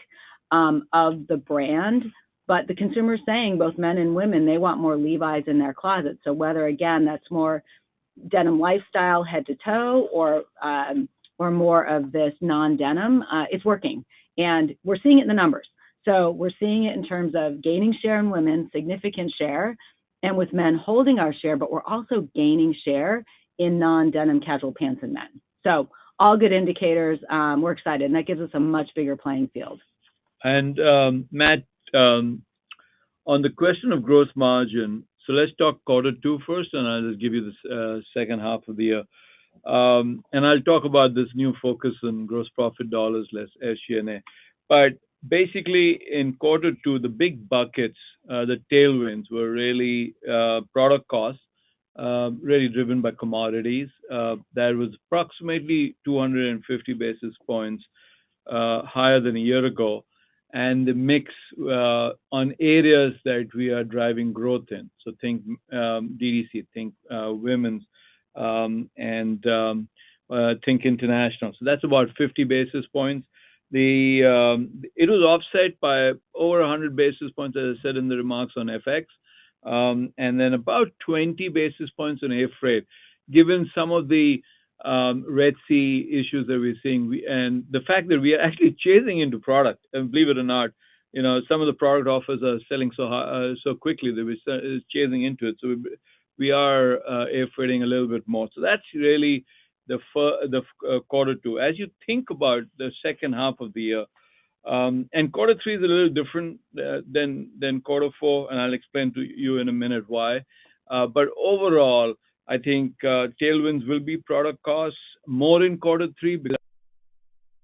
of the brand. But the consumer's saying, both men and women, they want more Levi's in their closet. So whether, again, that's more denim lifestyle head to toe or more of this non-denim, it's working. And we're seeing it in the numbers. So we're seeing it in terms of gaining share in women, significant share, and with men holding our share, but we're also gaining share in non-denim casual pants and men. So all good indicators. We're excited, and that gives us a much bigger playing field. And Matt, on the question of gross margin, so let's talk Q2 first, and I'll just give you the second half of the year. And I'll talk about this new focus on gross profit dollars, less SG&A. But basically, in Q2, the big buckets, the tailwinds were really product costs, really driven by commodities. That was approximately 250 basis points higher than a year ago. And the mix on areas that we are driving growth in. So think DDC, think women's, and think international. So that's about 50 basis points. It was offset by over 100 basis points, as I said in the remarks, on FX, and then about 20 basis points on air freight. Given some of the Red Sea issues that we're seeing, and the fact that we are actually chasing into product, and believe it or not, some of the product offers are selling so quickly that we're chasing into it. So we are air freighting a little bit more. So that's really the quarter two. As you think about the second half of the year, and quarter three is a little different than quarter four, and I'll explain to you in a minute why. But overall, I think tailwinds will be product costs more in quarter three because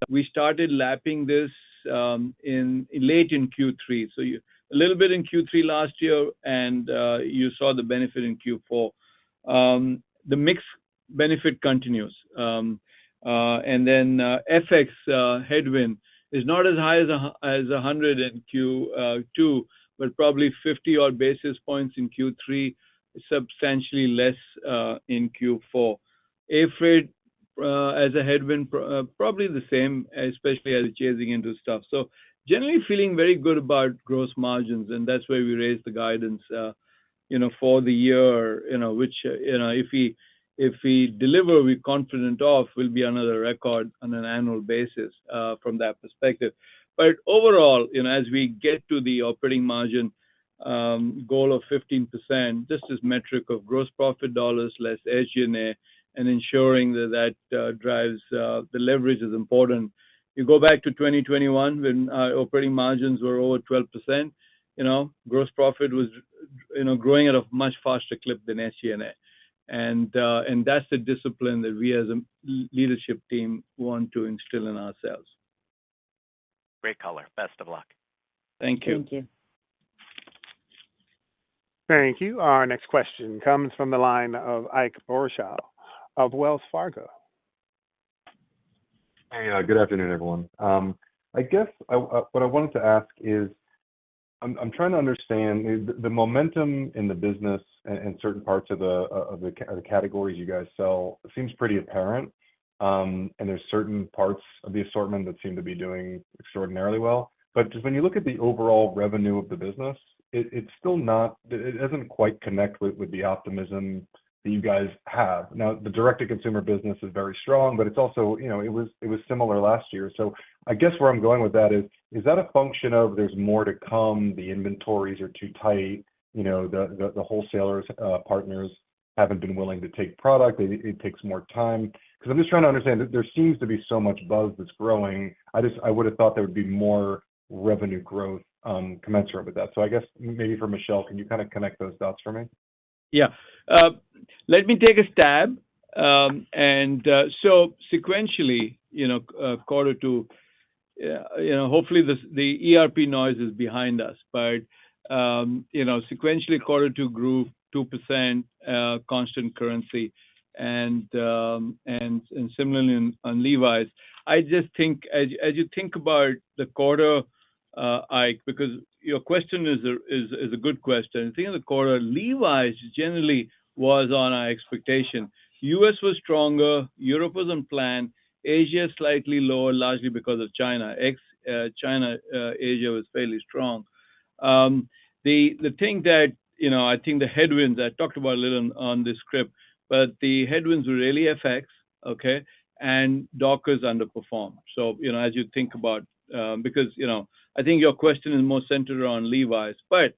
we started lapping this late in Q3. So a little bit in Q3 last year, and you saw the benefit in Q4. The mix benefit continues. And then FX headwind is not as high as 100 in Q2, but probably 50-odd basis points in Q3, substantially less in Q4. Air freight as a headwind, probably the same, especially as it's chasing into stuff. So generally feeling very good about gross margins, and that's why we raised the guidance, for the year, which, if we deliver, we're confident of, will be another record on an annual basis from that perspective. But overall, as we get to the operating margin goal of 15%, just this metric of gross profit dollars less SG&A, and ensuring that drives the leverage is important. You go back to 2021 when our operating margins were over 12%, gross profit was growing at a much faster clip than SG&A. And that's the discipline that we as a leadership team want to instill in ourselves. Great color. Best of luck. Thank you. Thank you. Thank you. Our next question comes from the line of Ike Boruchow of Wells Fargo. Hey, good afternoon, everyone. I guess what I wanted to ask is, I'm trying to understand the momentum in the business and certain parts of the categories you guys sell seems pretty apparent. And there's certain parts of the assortment that seem to be doing extraordinarily well. But just when you look at the overall revenue of the business, it's still not, it doesn't quite connect with the optimism that you guys have. Now, the direct-to-consumer business is very strong, but it's also, it was similar last year. So I guess where I'm going with that is that a function of there's more to come, the inventories are too tight, the wholesalers, partners haven't been willing to take product, it takes more time? Because I'm just trying to understand that there seems to be so much buzz that's growing. I would have thought there would be more revenue growth commensurate with that. So I guess maybe for Michelle, can you kind of connect those dots for me? Yeah. Let me take a stab. So sequentially, quarter two, hopefully the ERP noise is behind us. But, sequentially, quarter two grew 2% constant currency, and similarly on Levi's. I just think as you think about the quarter, Ike, because your question is a good question. I think in the quarter, Levi's generally was on our expectation. US was stronger, Europe was on plan, Asia slightly lower, largely because of China. China, Asia was fairly strong. The thing that, I think the headwinds, I talked about a little on this script, but the headwinds were really FX, okay, and Dockers underperformed. So, as you think about, because, I think your question is more centered around Levi's, but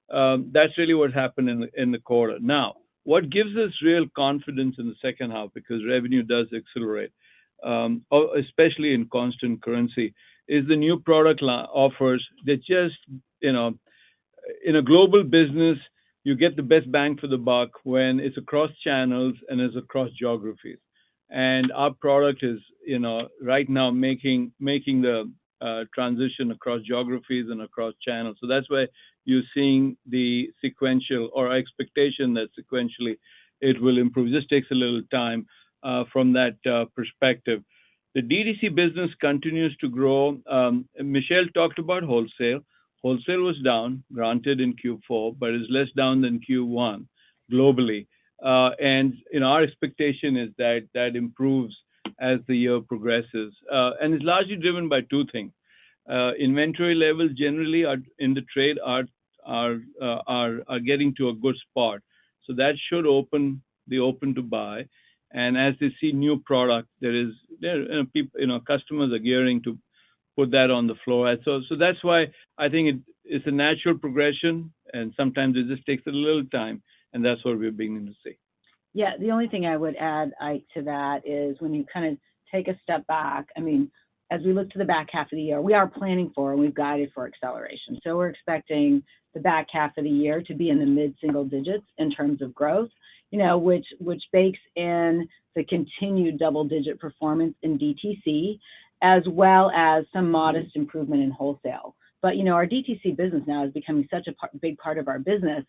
that's really what happened in the quarter. Now, what gives us real confidence in the second half, because revenue does accelerate, especially in constant currency, is the new product offers that just, in a global business, you get the best bang for the buck when it's across channels and it's across geographies. And our product is, right now making the transition across geographies and across channels. So that's why you're seeing the sequential or expectation that sequentially it will improve. It just takes a little time from that perspective. The DTC business continues to grow. Michelle talked about wholesale. Wholesale was down, granted, in Q4, but is less down than Q1 globally. And our expectation is that improves as the year progresses. And it's largely driven by two things. Inventory levels generally in the trade are getting to a good spot. So that should open to buy. And as they see new product, customers are gearing to put that on the floor. And so that's why I think it's a natural progression, and sometimes it just takes a little time, and that's what we're beginning to see. Yeah, the only thing I would add, Ike, to that is when you kind of take a step back, I mean, as we look to the back half of the year, we are planning for and we've guided for acceleration. So we're expecting the back half of the year to be in the mid-single digits in terms of growth, which bakes in the continued double-digit performance in DTC, as well as some modest improvement in wholesale. But, our DTC business now is becoming such a big part of our business.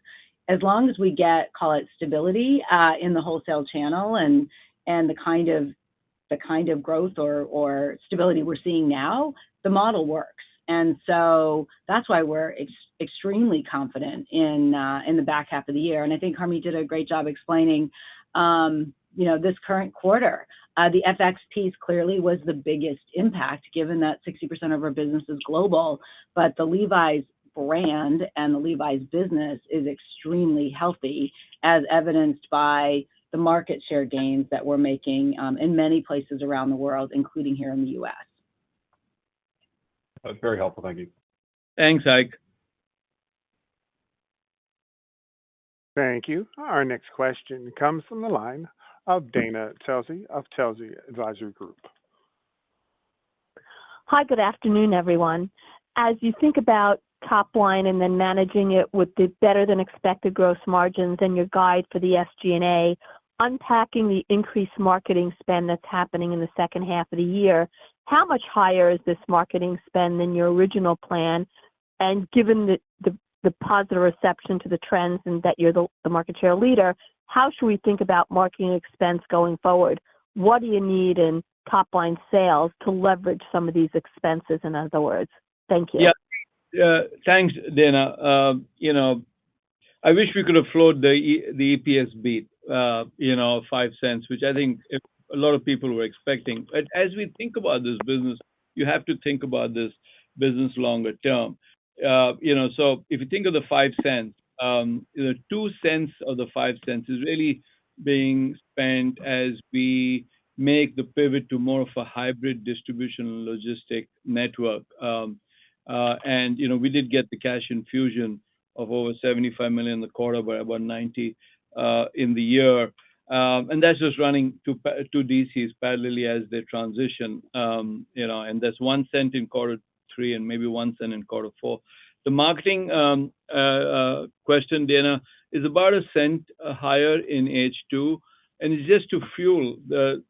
As long as we get, call it stability in the wholesale channel and the kind of growth or stability we're seeing now, the model works. And so that's why we're extremely confident in the back half of the year. And I think Harmit did a great job explaining, this current quarter. The FX piece clearly was the biggest impact, given that 60% of our business is global, but the Levi's brand and the Levi's business is extremely healthy, as evidenced by the market share gains that we're making in many places around the world, including here in the U.S. That's very helpful. Thank you. Thanks, Ike. Thank you. Our next question comes from the line of Dana Telsey of Telsey Advisory Group. Hi, good afternoon, everyone. As you think about top line and then managing it with the better than expected gross margins and your guide for the SG&A, unpacking the increased marketing spend that's happening in the second half of the year, how much higher is this marketing spend than your original plan? And given the positive reception to the trends and that you're the market share leader, how should we think about marketing expense going forward? What do you need in top line sales to leverage some of these expenses, in other words? Thank you. Yeah, thanks, Dana. I wish we could have flowed the EPS beat, 5 cents, which I think a lot of people were expecting. But as we think about this business, you have to think about this business longer term. So if you think of the 5 cents, 2 cents of the 5 cents is really being spent as we make the pivot to more of a hybrid distribution and logistic network. And we did get the cash infusion of over $75 million in the quarter, but about $90 in the year. And that's just running two DCs parallelly as they transition, and that's 1 cent in quarter 3 and maybe 1 cent in quarter 4. The marketing question, Dana, is about 1 cent higher in H2, and it's just to fuel the,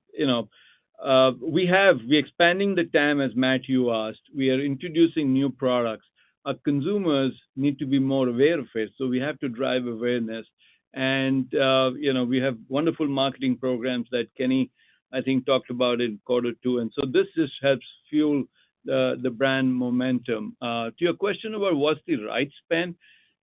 we're expanding the TAM, as Matthew asked. We are introducing new products. Our consumers need to be more aware of it, so we have to drive awareness. And, we have wonderful marketing programs that Kenny, I think, talked about in quarter 2. And so this just helps fuel the brand momentum. To your question about what's the right spend,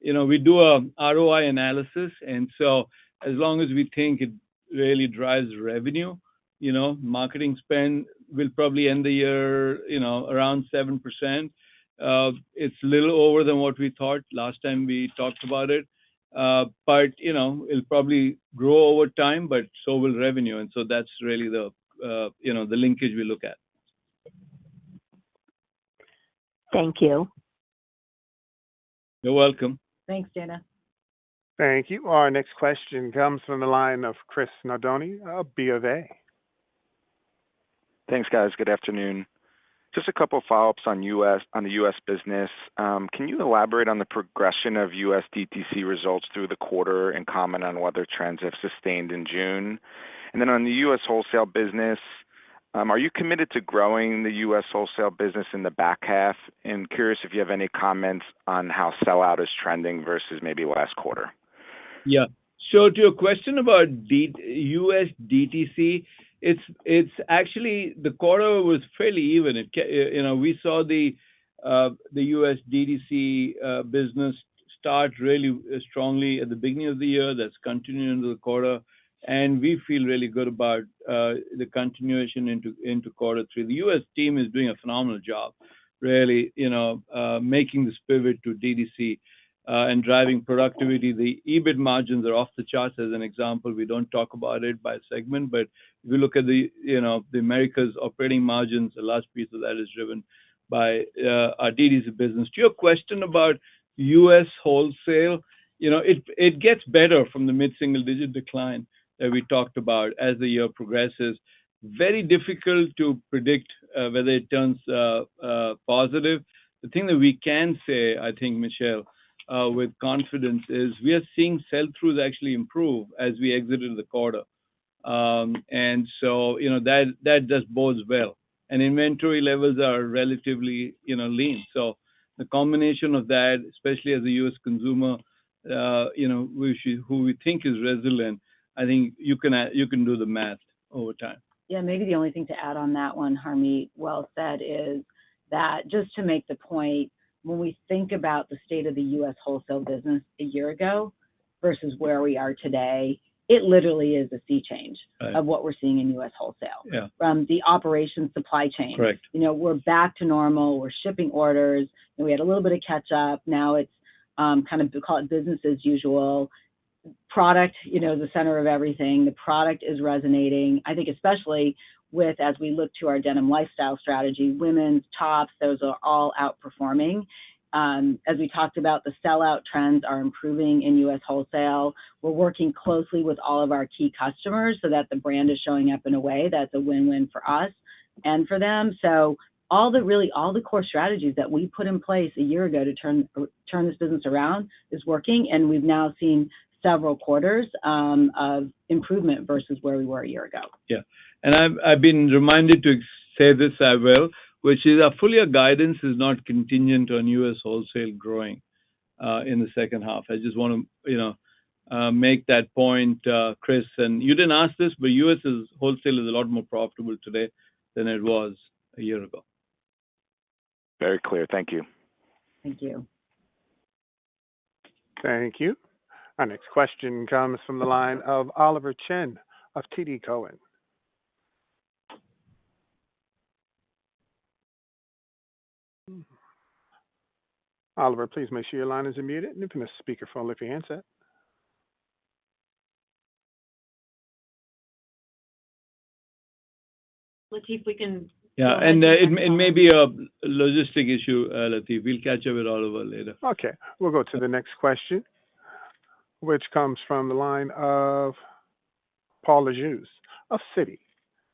we do a ROI analysis. And so as long as we think it really drives revenue, marketing spend will probably end the year, around 7%. It's a little over than what we thought last time we talked about it. But, it'll probably grow over time, but so will revenue. And so that's really the linkage we look at. Thank you. You're welcome. Thanks, Dana. Thank you. Our next question comes from the line of Chris Nardoni of BofA. Thanks, guys. Good afternoon. Just a couple of follow-ups on the U.S. business. Can you elaborate on the progression of U.S. DTC results through the quarter and comment on whether trends have sustained in June? And then on the U.S. wholesale business, are you committed to growing the U.S. wholesale business in the back half? And curious if you have any comments on how sellout is trending versus maybe last quarter. Yeah. So to your question about U.S. DTC, it's actually the quarter was fairly even. We saw the U.S. DTC business start really strongly at the beginning of the year. That's continuing into the quarter, and we feel really good about the continuation into quarter 3. The U.S. team is doing a phenomenal job, really, making this pivot to DTC. and driving productivity. The EBIT margins are off the charts. As an example, we don't talk about it by segment, but if you look at the Americas operating margins, a large piece of that is driven by our DTC business. To your question about U.S. wholesale, it gets better from the mid-single-digit decline that we talked about as the year progresses. Very difficult to predict whether it turns positive. The thing that we can say, I think, Michelle, with confidence is we are seeing sell-throughs actually improve as we exited the quarter. And so, that just bodes well. And inventory levels are relatively, lean. So the combination of that, especially as a U.S. consumer, who we think is resilient, I think you can do the math over time. Yeah, maybe the only thing to add on that one, Harmit, well said, is that just to make the point, when we think about the state of the U.S. wholesale business a year ago versus where we are today, it literally is a sea change of what we're seeing in U.S. wholesale. From the operations supply chain. Correct. We're back to normal. We're shipping orders. We had a little bit of catch up. Now it's kind of, call it business as usual. Product, the center of everything. The product is resonating. I think especially with, as we look to our denim lifestyle strategy, women's tops, those are all outperforming. As we talked about, the sellout trends are improving in U.S. wholesale. We're working closely with all of our key customers so that the brand is showing up in a way that's a win-win for us and for them. So all the core strategies that we put in place a year ago to turn this business around is working, and we've now seen several quarters of improvement versus where we were a year ago. Yeah, and I've been reminded to say this as well, which is our full year guidance is not contingent on U.S. wholesale growing in the second half. I just want to, make that point, Chris. And you didn't ask this, but U.S. wholesale is a lot more profitable today than it was a year ago. Very clear. Thank you. Thank you. Thank you. Our next question comes from the line of Oliver Chen of TD Cowen. Oliver, please make sure your line is unmuted. And if you're on a speakerphone, lift your handset. Latif, we can. Yeah, and it may be a logistic issue, Latif. We'll catch up with Oliver later. Okay, we'll go to the next question, which comes from the line of Paul Lejuez of Citi.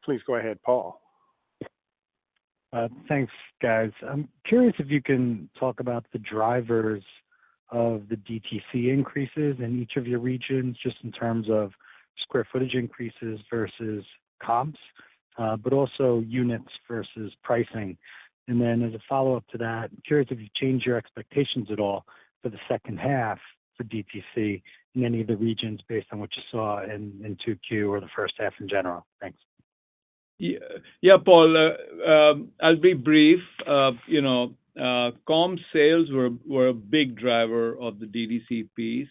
Please go ahead, Paul. Thanks, guys. I'm curious if you can talk about the drivers of the DTC increases in each of your regions, just in terms of square footage increases versus comps, but also units versus pricing. And then as a follow-up to that, I'm curious if you've changed your expectations at all for the second half for DTC in any of the regions based on what you saw in 2Q or the first half in general. Thanks. Yeah, Paul, I'll be brief. Comp sales were a big driver of the DTC piece.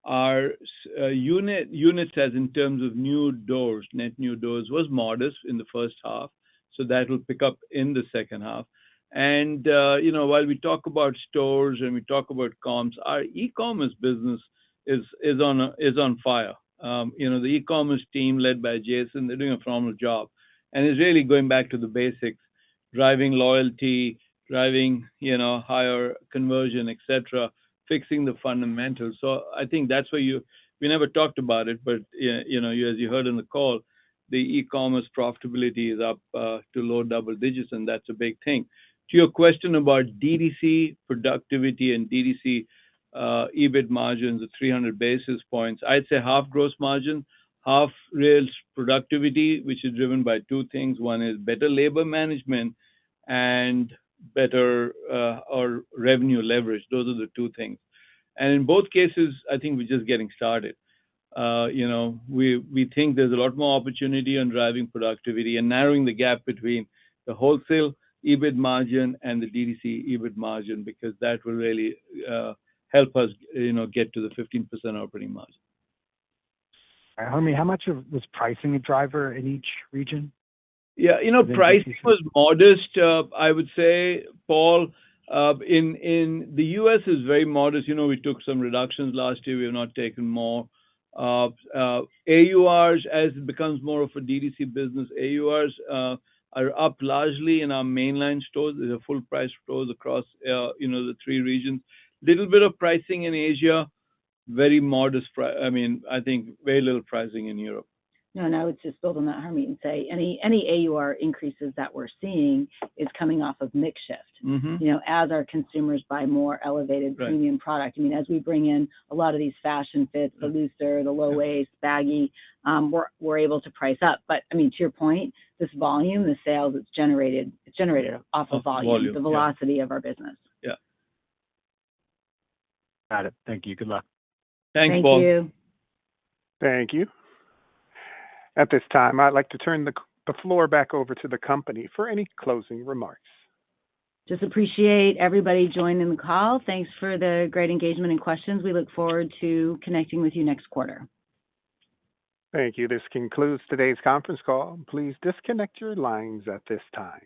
Our units as in terms of new doors, net new doors, was modest in the first half, so that will pick up in the second half. And while we talk about stores and we talk about comps, our e-commerce business is on fire. The e-commerce team led by Jason, they're doing a phenomenal job, and it's really going back to the basics, driving loyalty, driving higher conversion, etc., fixing the fundamentals. So I think that's where we never talked about it, but as you heard in the call, the e-commerce profitability is up to low double digits, and that's a big thing. To your question about DTC productivity and DTC EBIT margins of 300 basis points, I'd say half gross margin, half real productivity, which is driven by two things. One is better labor management and better or revenue leverage. Those are the two things. And in both cases, I think we're just getting started. We think there's a lot more opportunity on driving productivity and narrowing the gap between the wholesale EBIT margin and the DTC EBIT margin, because that will really help us, get to the 15% operating margin. Harmit, how much was pricing a driver in each region? Yeah, pricing was modest, I would say, Paul. In the U.S. is very modest. We took some reductions last year. We have not taken more. AURs, as it becomes more of a DTC business, AURs are up largely in our mainline stores. These are full price stores across the three regions. Little bit of pricing in Asia, very modest. I think very little pricing in Europe. No, and I would just build on that, Harmit, and say any AUR increases that we're seeing is coming off of mix shift. As our consumers buy more elevated premium product. As we bring in a lot of these fashion fits, the looser, the low waist, baggy, we're able to price up. But to your point, this volume, the sales, it's generated off of volume, the velocity of our business. Yeah. Got it. Thank you. Good luck. Thanks, Paul. Thank you. Thank you. At this time, I'd like to turn the floor back over to the company for any closing remarks. Just appreciate everybody joining the call. Thanks for the great engagement and questions. We look forward to connecting with you next quarter. Thank you. This concludes today's conference call. Please disconnect your lines at this time.